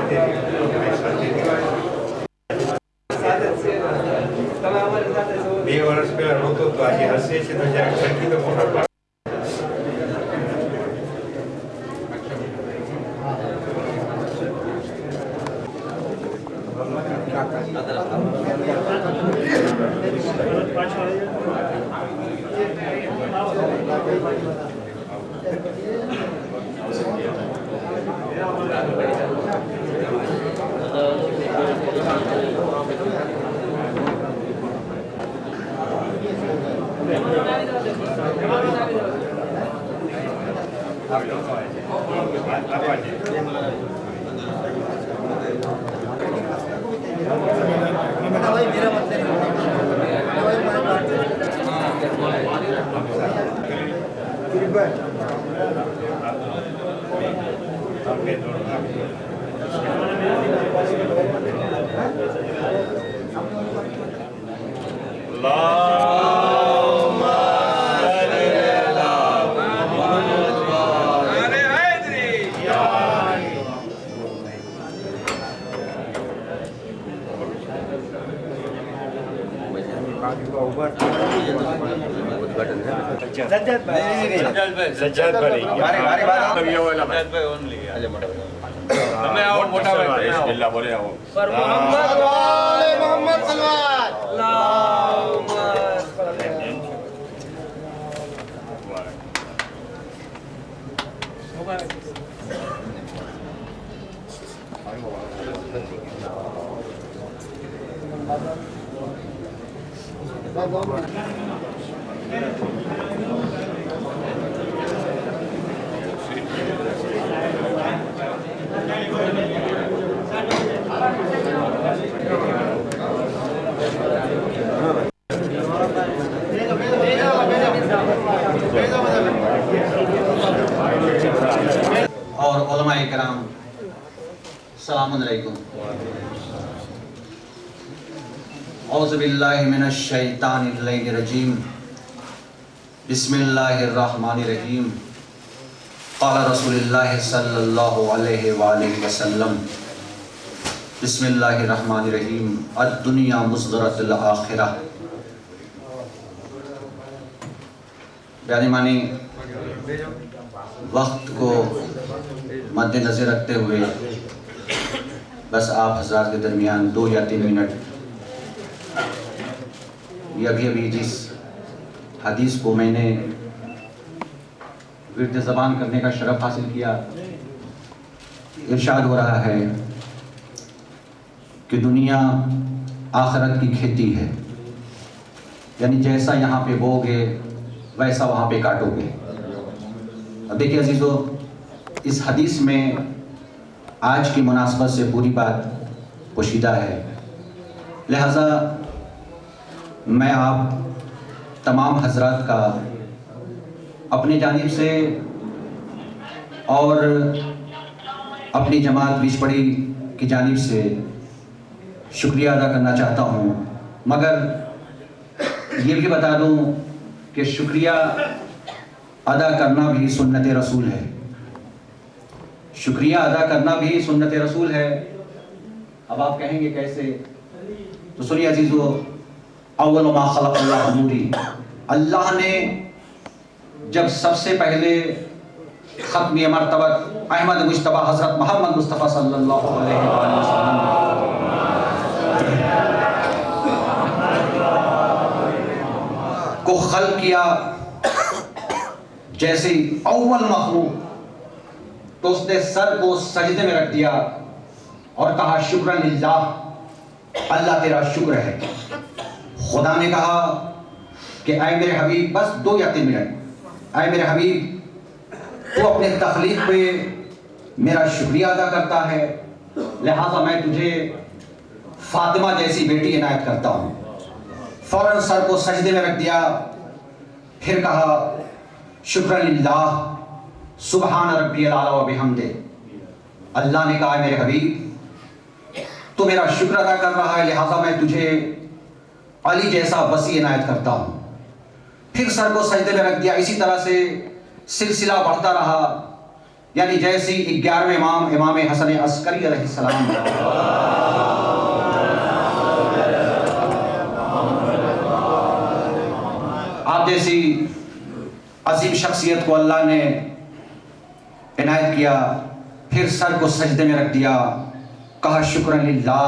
બે વર્ષ પહેલા રોતો તો આજે હસે છે તો જ્યારે સરખી તો મોટા اور علماء کرام السلام علیکم. اعوذ باللہ من الشیطان الرجیم. بسم اللہ الرحمن الرحیم. قال رسول اللہ صلی اللہ علیہ وآلہ وسلم. بسم اللہ الرحمن الرحیم. الدنیا مصدرۃ الآخرہ. بیانی معنی وقت کو مد نظر رکھتے ہوئے بس آپ حضرات کے درمیان 2 یا 3 منٹ یہ ابھی جس حدیث کو میں نے ورد زبان کرنے کا شرف حاصل کیا، ارشاد ہو رہا ہے کہ دنیا آخرت کی کھیتی ہے، یعنی جیسا یہاں پہ بو گے ویسا وہاں پہ کاٹو گے. اب دیکھیے عزیزو، اس حدیث میں آج کی مناسبت سے پوری بات پوشیدہ ہے، لہذا میں آپ تمام حضرات کا اپنی جانب سے اور اپنی جماعت بشپڑی کی جانب سے شکریہ ادا کرنا چاہتا ہوں، مگر یہ بھی بتا دوں کہ شکریہ ادا کرنا بھی سنت رسول ہے. شکریہ ادا کرنا بھی سنت رسول ہے. اب آپ کہیں گے کیسے؟ تو سنیے عزیزو، اول ما خلق اللہ نوری، اللہ نے جب سب سے پہلے ختم مرتبت احمد مجتبی حضرت محمد مصطفیٰ صلی اللہ علیہ وسلم کو خلق کیا، جیسے اول مخلوق، تو اس نے سر کو سجدے میں رکھ دیا اور کہا شکرن للہ، اللہ تیرا شکر ہے. خدا نے کہا کہ اے میرے حبیب، بس 2 یا 3 منٹ، اے میرے حبیب تو اپنے تخلیق پہ میرا شکریہ ادا کرتا ہے، لہٰذا میں تجھے فاطمہ جیسی بیٹی عنایت کرتا ہوں. فوراً سر کو سجدے میں رکھ دیا، پھر کہا شکر للہ سبحان ربی العلی و بحمدہ. اللہ نے کہا میرے حبیب تو میرا شکر ادا کر رہا ہے، لہٰذا میں تجھے علی جیسا وسیع عنایت کرتا ہوں. پھر سر کو سجدے میں رکھ دیا. اسی طرح سے سلسلہ بڑھتا رہا. یعنی جیسی 11ویں امام امام حسن عسکری علیہ السلام، آپ جیسی عظیم شخصیت کو اللہ نے عنایت کیا، پھر سر کو سجدے میں رکھ دیا، کہا شکرا للہ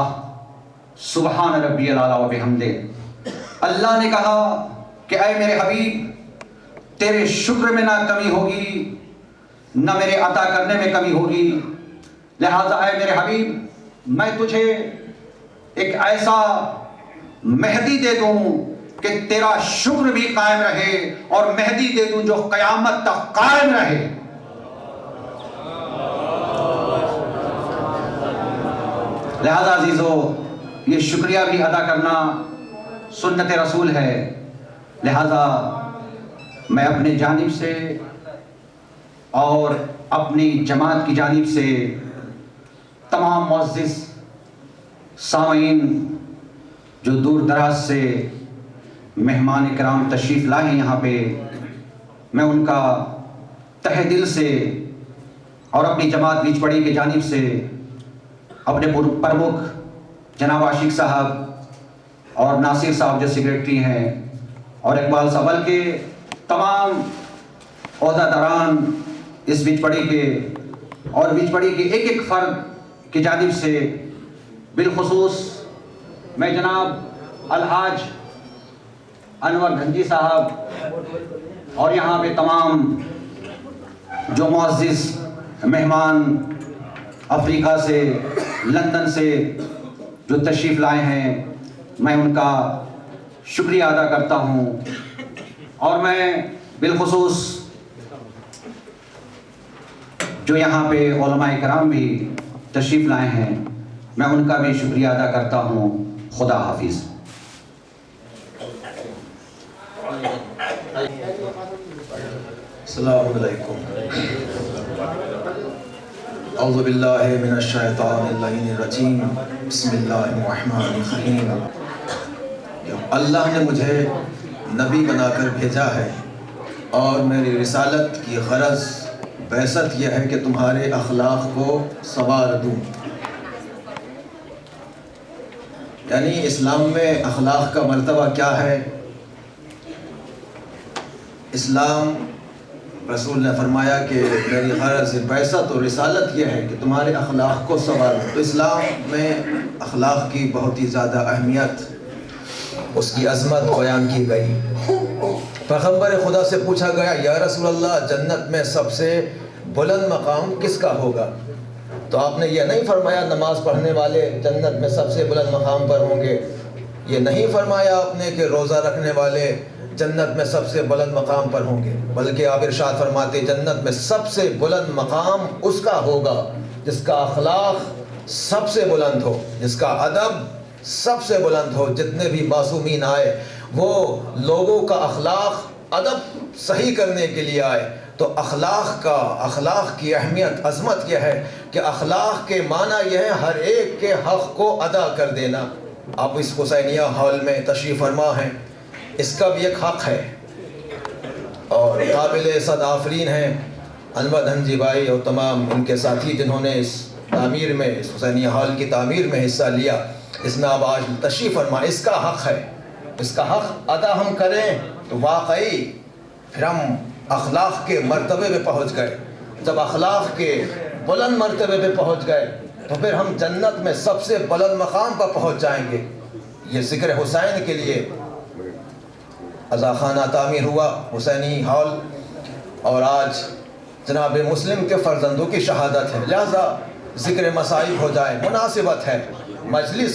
سبحان ربی الاعلی و بحمدہ۔ اللہ نے کہا کہ اے میرے حبیب، تیرے شکر میں نہ کمی ہوگی نہ میرے عطا کرنے میں کمی ہوگی، لہذا اے میرے حبیب میں تجھے ایک ایسا مہدی دے دوں کہ تیرا شکر بھی قائم رہے، اور مہدی دے دوں جو قیامت تک قائم رہے۔ لہذا عزیزو، یہ شکریہ بھی ادا کرنا سنت رسول ہے، لہذا میں اپنے جانب سے اور اپنی جماعت کی جانب سے تمام معزز سامعین جو دور دراز سے مہمان کرام تشریف لائے ہیں یہاں پہ، میں ان کا تہ دل سے اور اپنی جماعت بیچ پڑی کی جانب سے اپنے پرمکھ جناب عاشق صاحب اور ناصر صاحب جو سیکریٹری ہیں اور اقبال صاحب، بلکہ تمام عہدہ داران اس بیچ پڑی کے اور بیچ پڑی کے ایک ایک فرد کی جانب سے، بالخصوص میں جناب الحاج انور دھنجی صاحب اور یہاں پہ تمام جو معزز مہمان افریقہ سے، لندن سے جو تشریف لائے ہیں، میں ان کا شکریہ ادا کرتا ہوں، اور میں بالخصوص جو یہاں پہ علماء کرام بھی تشریف لائے ہیں، میں ان کا بھی شکریہ ادا کرتا ہوں۔ خدا حافظ۔ السلام علیکم۔ اعوذ باللہ من الشیطان اللعین الرجیم، بسم اللہ الرحمن الرحیم۔ اللہ نے مجھے نبی بنا کر بھیجا ہے، اور میری رسالت کی غرض بعثت یہ ہے کہ تمہارے اخلاق کو سنوار دوں۔ یعنی اسلام میں اخلاق کا مرتبہ کیا ہے؟ اسلام رسول نے فرمایا کہ میری غرض بعثت اور رسالت یہ ہے کہ تمہارے اخلاق کو سنواروں۔ تو اسلام میں اخلاق کی بہت ہی زیادہ اہمیت، اس کی عظمت بیان کی گئی۔ پیغمبر خدا سے پوچھا گیا، یا رسول اللہ، جنت میں سب سے بلند مقام کس کا ہوگا؟ تو آپ نے یہ نہیں فرمایا نماز پڑھنے والے جنت میں سب سے بلند مقام پر ہوں گے، یہ نہیں فرمایا آپ نے کہ روزہ رکھنے والے جنت میں سب سے بلند مقام پر ہوں گے، بلکہ آپ ارشاد فرماتے جنت میں سب سے بلند مقام اس کا ہوگا جس کا اخلاق سب سے بلند ہو، جس کا ادب سب سے بلند ہو۔ جتنے بھی معصومین آئے وہ لوگوں کا اخلاق ادب صحیح کرنے کے لیے آئے۔ تو اخلاق کی اہمیت، عظمت یہ ہے کہ اخلاق کے معنی یہ ہے ہر ایک کے حق کو ادا کر دینا۔ آپ اس حسینیہ ہال میں تشریف فرما ہیں، اس کا بھی ایک حق ہے، اور قابل صد آفرین ہیں انور دھنجی بھائی اور تمام ان کے ساتھی جنہوں نے اس تعمیر میں، اس حسینیہ ہال کی تعمیر میں حصہ لیا، اس میں آپ آج تشریف فرما۔ اس کا حق ہے، اس کا حق ادا ہم کریں تو واقعی پھر ہم اخلاق کے مرتبے پہ پہنچ گئے۔ جب اخلاق کے بلند مرتبے پہ پہنچ گئے تو پھر ہم جنت میں سب سے بلند مقام پر پہنچ جائیں گے۔ یہ ذکر حسین کے لیے عزا خانہ تعمیر ہوا، حسینی ہال، اور آج جناب مسلم کے فرزندوں کی شہادت ہے، لہذا ذکر مصائب ہو جائے، مناسبت ہے۔ مجلس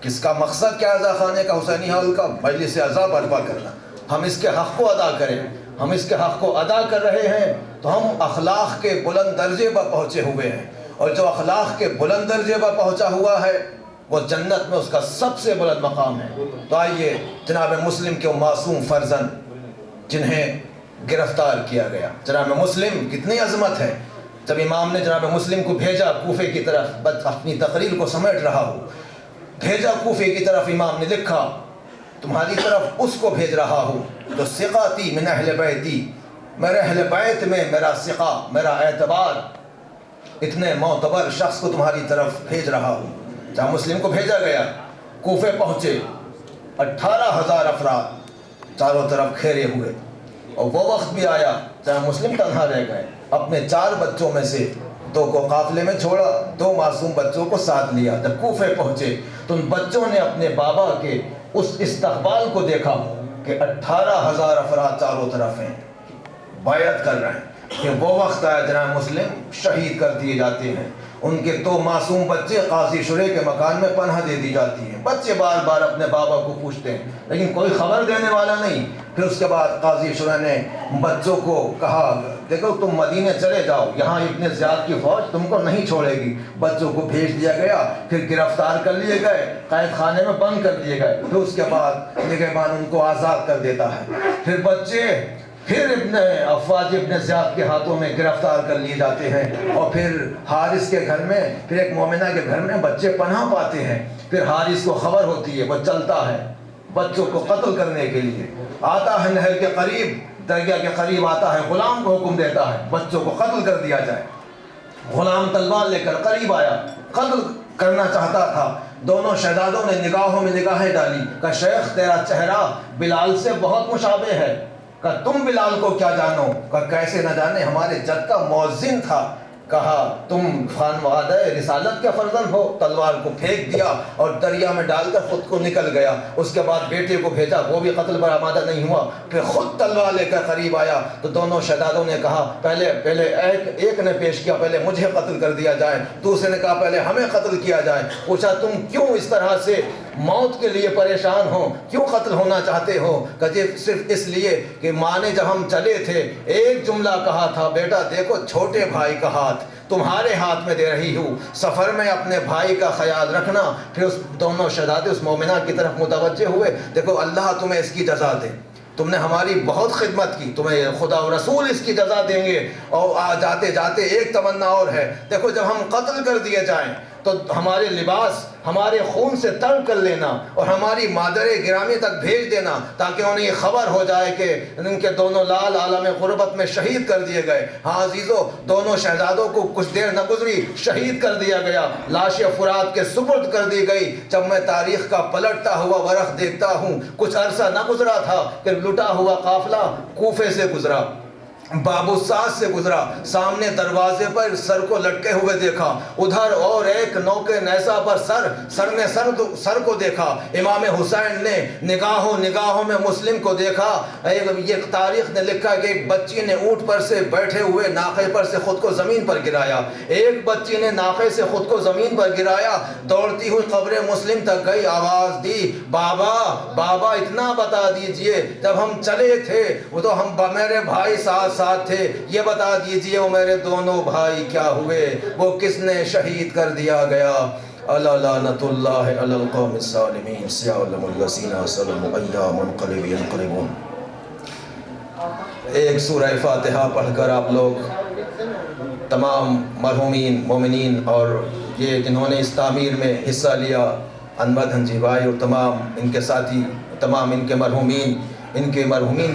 کس کا مقصد کیا عزا خانے کا، حسینی ہال کا؟ مجلس عزا برپا کرنا۔ ہم اس کے حق کو ادا کریں، ہم اس کے حق کو ادا کر رہے ہیں تو ہم اخلاق کے بلند درجے پر پہنچے ہوئے ہیں، اور جو اخلاق کے بلند درجے پر پہنچا ہوا ہے وہ جنت میں اس کا سب سے بلند مقام ہے۔ تو آئیے جناب مسلم کے معصوم فرزند جنہیں گرفتار کیا گیا، جناب مسلم کتنی عظمت ہے۔ جب امام نے جناب مسلم کو بھیجا کوفے کی طرف، اپنی تقریر کو سمیٹ رہا ہوں، بھیجا کوفے کی طرف، امام نے لکھا تمہاری طرف اس کو بھیج رہا ہوں جو ثقاتی من اہل بیتی، میرے اہل بیت میں میرا ثقہ، میرا اعتبار اتنے معتبر شخص کو تمہاری طرف بھیج رہا ہوں۔ جہاں مسلم کو بھیجا گیا، کوفے پہنچے، 18,000 افراد چاروں طرف گھیرے ہوئے، اور وہ وقت بھی آیا جہاں مسلم تنہا رہ گئے۔ اپنے 4 بچوں میں سے 2 کو قافلے میں چھوڑا، 2 معصوم بچوں کو ساتھ لیا۔ جب کوفے پہنچے تو ان بچوں نے اپنے بابا کے اس استقبال کو دیکھا کہ 18,000 افراد چاروں طرف ہیں، بیعت کر رہے ہیں کہ وہ وقت آیا جناب مسلم شہید کر دیے جاتے ہیں۔ ان کے 2 معصوم بچے قاضی شرح کے مکان میں پناہ دے دی جاتی ہے۔ بچے بار بار اپنے بابا کو پوچھتے ہیں لیکن کوئی خبر دینے والا نہیں۔ پھر اس کے بعد قاضی شرح نے بچوں کو کہا دیکھو تم مدینے چلے جاؤ، یہاں اتنے زیادہ کی فوج تم کو نہیں چھوڑے گی۔ بچوں کو بھیج دیا گیا، پھر گرفتار کر لیے گئے، قید خانے میں بند کر دیے گئے۔ پھر اس کے بعد نگہبان ان کو آزاد کر دیتا ہے۔ پھر بچے پھر افواج ابن زیاد کے ہاتھوں میں گرفتار کر لیے جاتے ہیں، اور پھر حارث کے گھر میں، پھر ایک مومنہ کے گھر میں بچے پناہ پاتے ہیں۔ پھر حارث کو خبر ہوتی ہے، وہ چلتا ہے بچوں کو قتل کرنے کے لیے، آتا ہے نہر کے قریب، دریا کے قریب آتا ہے، غلام کو حکم دیتا ہے بچوں کو قتل کر دیا جائے۔ غلام تلوار لے کر قریب آیا، قتل کرنا چاہتا تھا۔ دونوں شہزادوں نے نگاہوں میں نگاہیں ڈالی، کہا شیخ تیرا چہرہ بلال سے بہت مشابہ ہے۔ کہا تم بلال کو کیا جانو؟ کہا کیسے نہ جانے، ہمارے جد کا مؤذن تھا۔ کہا تم خانوادہ رسالت کے فرزند ہو۔ تلوار کو پھینک دیا اور دریا میں ڈال کر خود کو نکل گیا۔ اس کے بعد بیٹے کو بھیجا، وہ بھی قتل پر آمادہ نہیں ہوا۔ پھر خود تلوار لے کر قریب آیا تو دونوں شہزادوں نے کہا پہلے ایک نے پیش کیا پہلے مجھے قتل کر دیا جائے، دوسرے نے کہا پہلے ہمیں قتل کیا جائے۔ پوچھا تم کیوں اس طرح سے موت کے لیے پریشان ہو، کیوں قتل ہونا چاہتے ہو؟ کہ صرف اس لیے کہ ماں نے جب ہم چلے تھے ایک جملہ کہا تھا، بیٹا دیکھو چھوٹے بھائی کا ہاتھ تمہارے ہاتھ میں دے رہی ہوں، سفر میں اپنے بھائی کا خیال رکھنا۔ پھر اس دونوں شہزادے اس مومنہ کی طرف متوجہ ہوئے، دیکھو اللہ تمہیں اس کی جزا دے، تم نے ہماری بہت خدمت کی، تمہیں خدا و رسول اس کی جزا دیں گے۔ اور جاتے جاتے ایک تمنا اور ہے، دیکھو جب ہم قتل کر دیے جائیں تو ہمارے لباس ہمارے خون سے تر کر لینا اور ہماری مادر گرامی تک بھیج دینا تاکہ انہیں یہ خبر ہو جائے کہ ان کے دونوں لال عالم غربت میں شہید کر دیے گئے۔ ہاں عزیزو، دونوں شہزادوں کو کچھ دیر نہ گزری شہید کر دیا گیا، لاشیں فرات کے سپرد کر دی گئی۔ جب میں تاریخ کا پلٹتا ہوا ورق دیکھتا ہوں، کچھ عرصہ نہ گزرا تھا کہ لٹا ہوا قافلہ کوفے سے گزرا، باب الساس سے گزرا، سامنے دروازے پر سر کو لٹکے ہوئے دیکھا، ادھر اور ایک نوکے نیزہ پر سر کو دیکھا۔ امام حسین نے نگاہوں میں مسلم کو دیکھا۔ یہ تاریخ نے لکھا کہ ایک بچی نے اونٹ پر سے بیٹھے ہوئے ناقے پر سے خود کو زمین پر گرایا، ایک بچی نے ناقے سے خود کو زمین پر گرایا، دوڑتی ہوئی قبر مسلم تک گئی، آواز دی بابا بابا اتنا بتا دیجئے جب ہم چلے تھے وہ تو ہم میرے بھائی ساتھ تھے، یہ بتا دیجئے وہ میرے دونوں بھائی کیا ہوئے، وہ کس نے شہید کر دیا گیا۔ الا لعنت اللہ علی القوم الظالمین سیعلم الذین ظلموا ایا منقلب ینقلبون۔ ایک سورہ فاتحہ پڑھ کر آپ لوگ تمام مرحومین مومنین اور یہ جنہوں نے اس تعمیر میں حصہ لیا، انور ہنجی بھائی اور تمام ان کے ساتھی، تمام ان کے مرحومین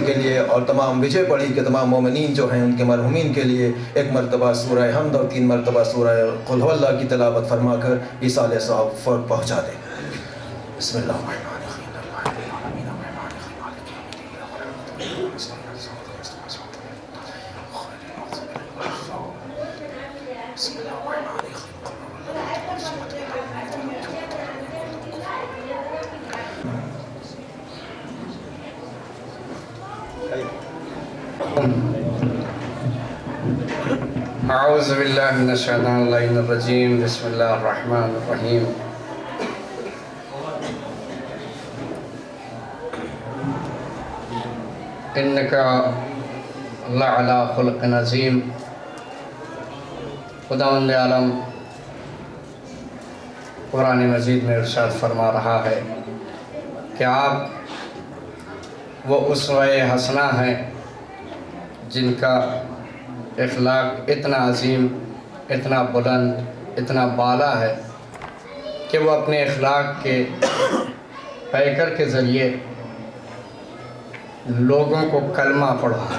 کے لیے اور تمام وجے پڑھی کے تمام مومنین جو ہیں ان کے مرحومین کے لیے ایک مرتبہ سورہ حمد اور 3 مرتبہ سورہ قل هو اللہ کی تلاوت فرما کر ایصال ثواب فور پہنچا دیں۔ بسم اللہ الرحمن اعوذ باللہ من الشیطان اللعین الرجیم، بسم اللہ الرحمن الرحیم۔ انکا لعلی خلق عظیم۔ خداوند عالم قرآن مجید میں ارشاد فرما رہا ہے کہ آپ وہ اسوہ حسنہ ہیں جن کا اخلاق اتنا عظیم، اتنا بلند، اتنا بالا ہے کہ وہ اپنے اخلاق کے پیکر کے ذریعے لوگوں کو کلمہ پڑھا ہے۔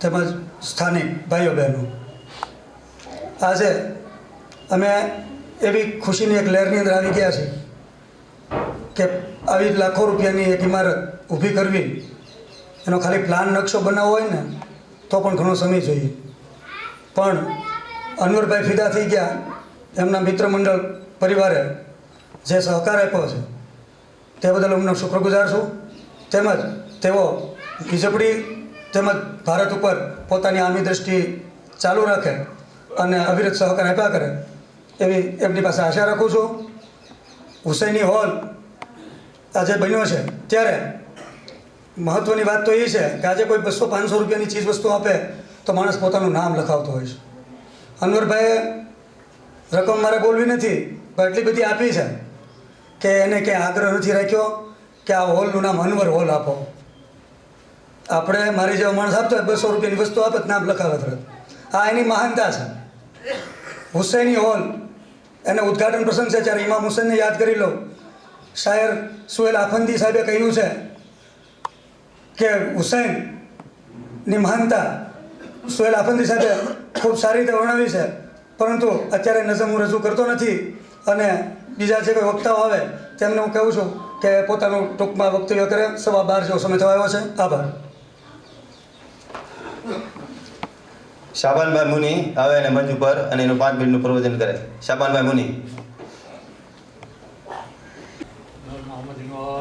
તેમજ સ્થાનિક ભાઈઓ બહેનો, આજે અમે એવી ખુશીની એક લહેરની અંદર આવી ગયા છે કે આવી લાખો રૂપિયાની એક ઇમારત ઊભી કરવી એનો ખાલી પ્લાન નકશો બનાવવો હોય ને તો પણ ઘણો સમય જોઈએ. પણ અનવરભાઈ ફિદા થઈ ગયા, એમના મિત્ર મંડળ પરિવારે જે સહકાર આપ્યો છે તે બદલ હું શુક્રગુજાર છું. તેમજ તેઓ વીજળી તેમજ ભારત ઉપર પોતાની આમી દ્રષ્ટિ ચાલુ રાખે અને અવિરત સહકાર આપ્યા કરે એવી એમની પાસે આશા રાખું છું. હુસૈની હોલ આજે બન્યો છે ત્યારે મહત્ત્વની વાત તો એ છે કે આજે કોઈ 200-500 રૂપિયાની ચીજ વસ્તુ આપે તો માણસ પોતાનું નામ લખાવતો હોય છે. અનવરભાઈએ રકમ મારે બોલવી નથી, પણ એટલી બધી આપી છે કે એને ક્યાંય આગ્રહ નથી રાખ્યો કે આ હોલનું નામ અનવર હોલ આપો. આપણે મારી જેવા માણસ આપતો હોય 200 રૂપિયાની વસ્તુ આપે તો નામ લખાવે તરત. આ એની મહાનતા છે. હુસૈની હોલ એને ઉદ્ઘાટન પ્રસંગ છે ત્યારે ઇમામ હુસૈનને યાદ કરી લો. શાયર સુહેલ આફંદી સાહેબે કહ્યું છે કે હુસૈનની મહાનતા સુહેલ આફંદી સાહેબે ખૂબ સારી રીતે વર્ણવી છે, પરંતુ અત્યારે નઝમ હું રજૂ કરતો નથી અને બીજા જે કોઈ વક્તાઓ આવે તેમને હું કહું છું કે પોતાનું ટૂંકમાં વક્તવ્ય કરે. 12:15 જેવો સમય થવા આવ્યો છે. આભાર. શાબાનભાઈ મુની આવે અને મંચ ઉપર અને એનું 5 મિનિટનું પ્રવચન કરે. શાબાનભાઈ મુની.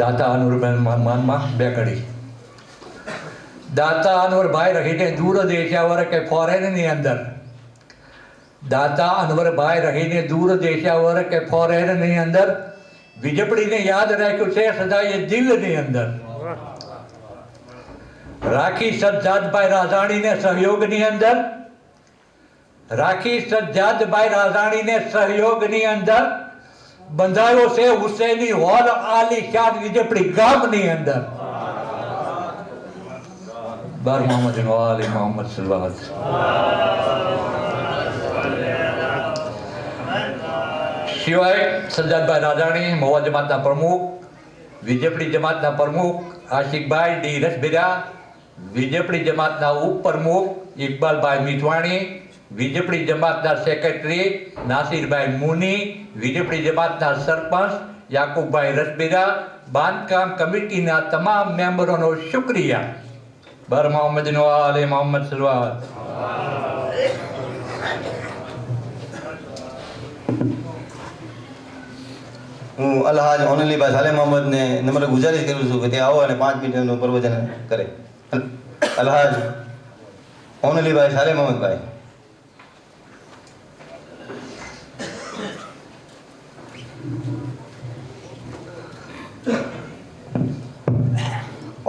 દાતા અનવરભાઈ માનમાં બે કડી. દાતા અનવરભાઈ રહીને દૂર દેશાવર કે ફોરેનની અંદર, દાતા અનવરભાઈ રહીને દૂર દેશાવર કે ફોરેનની અંદર વીજળીને યાદ રાખ્યું છે સદાય દિલની અંદર. રાખી સજ્જાદભાઈ રાજાણીને સહયોગની અંદર, રાખી સજ્જાદભાઈ રાજાણીને સહયોગની અંદર બંધાયો છે હુસૈની હોલ આલીશાન વીજળી ગામની અંદર. બાર મોહમ્મદ વાલે મોહમ્મદ સલ્લલ્લાહુ. સિવાય સજ્જાદભાઈ રાજાણી મહુવા જમાતના પ્રમુખ, વીજળી જમાતના પ્રમુખ આશિકભાઈ ડી રસબીરા, વીજળી જમાતના ઉપપ્રમુખ ઇકબાલભાઈ મીઠવાણી, વીજળી જમાતના સેક્રેટરી નાસિરભાઈ મુની, વીજળી જમાતના સરપંચ યાકુબભાઈ રસબીરા, બાંધકામ કમિટીના તમામ મેમ્બરોનો શુક્રિયા. બર મોહમ્મદ આલે મોહમ્મદ સલ્લલ્લાહુ. હું અલહાજ ઓનલીભાઈ સાલે મોહમ્મદને નમ્ર ગુજારિશ કરું છું કે તે આવો અને 5 મિનિટનું પ્રવચન કરે. અલહાજ ઓનલીભાઈ સાલે મોહમ્મદભાઈ.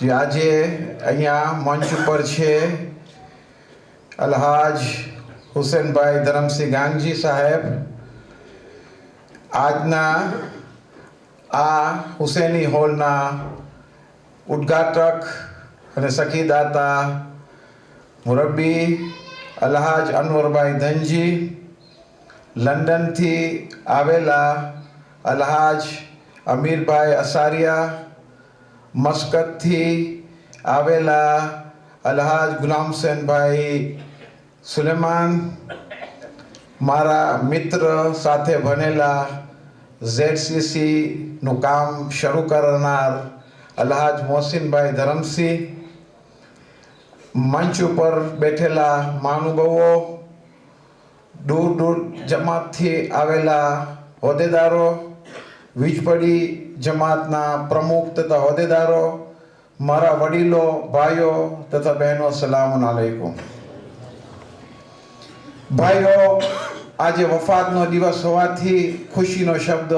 જે આજે અહીંયા મંચ ઉપર છે, અલહાજ હુસૈનભાઈ ધરમસિંહ ગાંગજી સાહેબ, આજના આ હુસૈની હોલના ઉદ્ઘાટક અને સખીદાતા મુરબ્બી અલહાજ અનવરભાઈ ધનજી, લંડનથી આવેલા અલહાજ અમીરભાઈ અસારિયા, મસ્કતથી આવેલા અલહાજ ગુલામ હુસૈનભાઈ સુલેમાન, મારા મિત્ર સાથે ભણેલા ZCCનું કામ શરૂ કરનાર અલ્હાજ મોહસિનભાઈ ધરમસિંહ, મંચ ઉપર બેઠેલા મહાનુભાવો, દૂર દૂર જમાતથી આવેલા હોદ્દેદારો, વીજપડી જમાતના પ્રમુખ તથા હોદ્દેદારો, મારા વડીલો, ભાઈઓ તથા બહેનો, સલામ અલૈકુમ. ભાઈઓ, આજે વફાતનો દિવસ હોવાથી ખુશીનો શબ્દ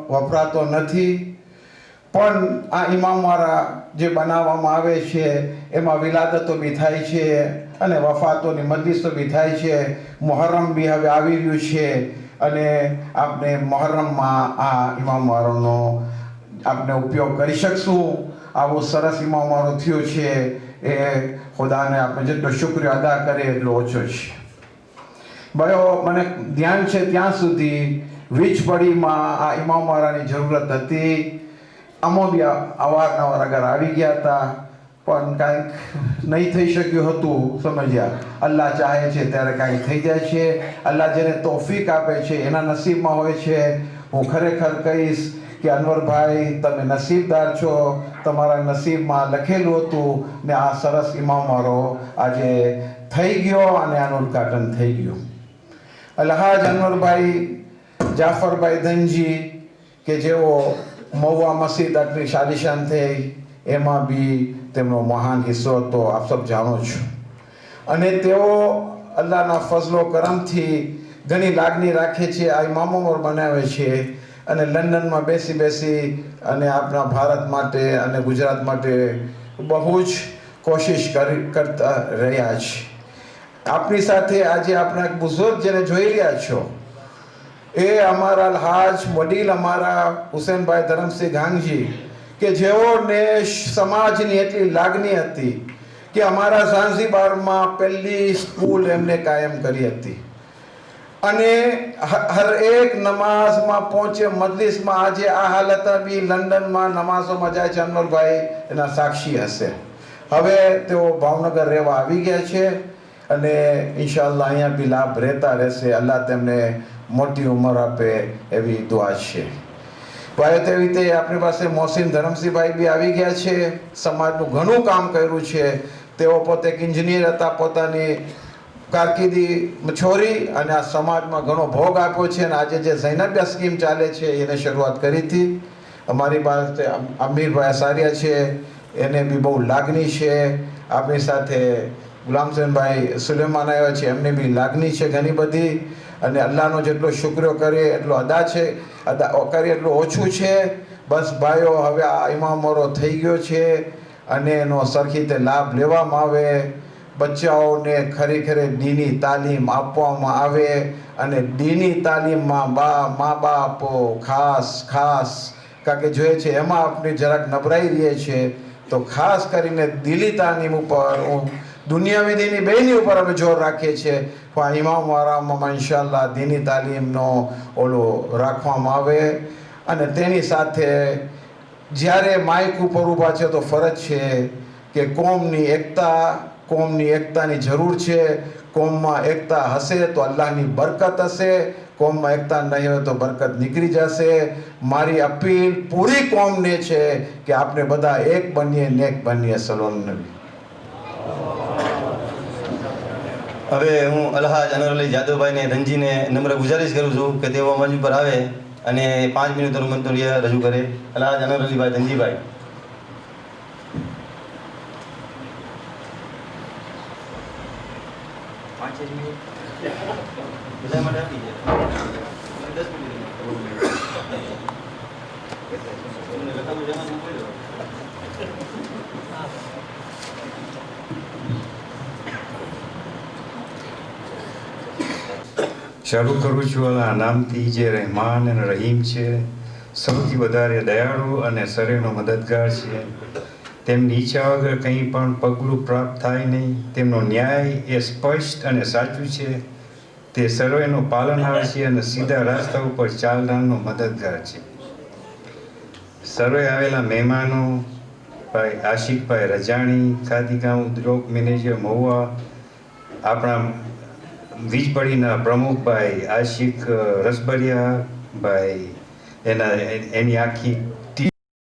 વપરાતો નથી, પણ આ ઇમામવાળા જે બનાવવામાં આવે છે એમાં વિલાદતો બી થાય છે અને વફાતોની મજલિસો બી થાય છે. મુહર્રમ બી હવે આવી રહ્યું છે અને આપણે મુહર્રમમાં આ ઇમામવાળાનો આપણે ઉપયોગ કરી શકશું. આવો સરસ ઇમામવાળો થયો છે એ ખુદાને આપણે જેટલો શુક્રિયા અદા કરે એટલો ઓછો છે. ભાઈઓ, મને ધ્યાન છે ત્યાં સુધી વીજપડીમાં આ ઇમામવાળાની જરૂરત હતી. અમે બી અવારનવાર અગર આવી ગયા હતા, પણ કાંઈક નહીં થઈ શક્યું હતું. સમજ્યા? અલ્લાહ ચાહે છે ત્યારે કાંઈક થઈ જાય છે. અલ્લાહ જેને તોફીક આપે છે એના નસીબમાં હોય છે. હું ખરેખર કહીશ કે અનવરભાઈ, તમે નસીબદાર છો. તમારા નસીબમાં લખેલું હતું ને આ સરસ ઇમામવાળો આજે થઈ ગયો અને આનું ઉદ્ઘાટન થઈ ગયું. અલ્હાજ અનવરભાઈ જાફરભાઈ ધનજી કે જેઓ મહુવા મસ્જિદ આટલી શાલીશાન થઈ, એમાં બી તેમનો મહાન હિસ્સો હતો, આપ સબ જાણો છો. અને તેઓ અલ્લાહના ફઝલો કરમથી ઘણી લાગણી રાખે છે, આ ઇમામો બનાવે છે અને લંડનમાં બેસી અને આપણા ભારત માટે અને ગુજરાત માટે બહુ જ કોશિશ કરતા રહ્યા છે. આપણી સાથે આજે આપણા એક બુઝુર્ગ જેને જોઈ રહ્યા છો એ અમારા અલ્હાજ વડીલ અમારા હુસેનભાઈ ધરમસિંહ ગાંગજી, કે જેઓને સમાજની એટલી લાગણી હતી કે અમારા ઝાંઝીબારમાં પહેલી સ્કૂલ એમને કાયમ કરી હતી અને હર એક નમાઝમાં પહોંચે, મજલિસમાં. આજે આ હાલત બી લંડનમાં નમાઝોમાં જાય છે. અનવરભાઈ એના સાક્ષી હશે. હવે તેઓ ભાવનગર રહેવા આવી ગયા છે અને ઇન્શાઅલ્લાહ અહીંયા બી લાભ રહેતા રહેશે. અલ્લાહ તેમને મોટી ઉંમર આપે એવી દુઆ છે. ભાઈ, તેવી રીતે આપણી પાસે મોહસિન ધરમસિંહભાઈ બી આવી ગયા છે. સમાજનું ઘણું કામ કર્યું છે. તેઓ પોતે એક એન્જિનિયર હતા, પોતાની કારકિર્દી છોડી અને આ સમાજમાં ઘણો ભોગ આપ્યો છે. અને આજે જે ઝૈનબિયા સ્કીમ ચાલે છે એને શરૂઆત કરી હતી. અમારી પાસે અમીરભાઈ અસારિયા છે, એને બી બહુ લાગણી છે. આપણી સાથે ગુલામસેનભાઈ સુલેમાન આવ્યા છે, એમને બી લાગણી છે ઘણી બધી. અને અલ્લાહનો જેટલો શુક્રિયો કરીએ એટલો અદા કરીએ એટલું ઓછું છે. બસ ભાઈઓ, હવે આ ઇમામવાળો થઈ ગયો છે અને એનો સરખી રીતે લાભ લેવામાં આવે, બચ્ચાઓને ખરેખર દીની તાલીમ આપવામાં આવે અને દીની તાલીમમાં મા બાપ ખાસ કારણ કે જોઈએ છે એમાં આપણી જરાક નબળાઈ રહે છે. તો ખાસ કરીને દિલી તાલીમ ઉપર, દુનિયાવી દીની બેની ઉપર અમે જોર રાખીએ છીએ. પણ ઇમામવાળામાં ઇન્શાઅલ્લાહ દીની તાલીમનો ઓલો રાખવામાં આવે. અને તેની સાથે જ્યારે માઇક ઉપર ઊભા છે તો ફરજ છે કે કોમની એકતાની જરૂર છે. કોમમાં એકતા હશે તો અલ્લાહની બરકત હશે. કોમમાં એકતા નહીં હોય તો બરકત નીકળી જશે. મારી અપીલ પૂરી કોમને છે કે આપણે બધા એક બનીએ, નેક બનીએ. સલોન નબી. હવે હું અલ્હાજ અનવરઅલી જાદવભાઈને ધનજીને નમ્ર ગુજારિશ કરું છું કે તેઓ મંચ ઉપર આવે અને 5 મિનિટનું મંતવ્ય રજૂ કરે. અલ્હાજ અનવરઅલીભાઈ ધનજીભાઈ. બધા માટે આપી છે 10 મિનિટ. શરૂ કરું છું અલ્લાહના નામથી જે રહેમાન અને રહીમ છે, સૌથી વધારે દયાળુ અને સરેનો મદદગાર છે. તેમની ઈચ્છા વગર કંઈ પણ પગલું પ્રાપ્ત થાય નહીં. તેમનો ન્યાય એ સ્પષ્ટ અને સાચું છે. તે સર્વેનો પાલનહાર છે અને સીધા રસ્તા ઉપર ચાલનારનો મદદગાર છે. સર્વે આવેલા મહેમાનો, ભાઈ આશિકભાઈ રજાણી, ખાદીગાંવ ઉદ્યોગ મેનેજર મહુવા, આપણા વીજપડીના પ્રમુખભાઈ આશિક રસબરિયા ભાઈ, એની આખી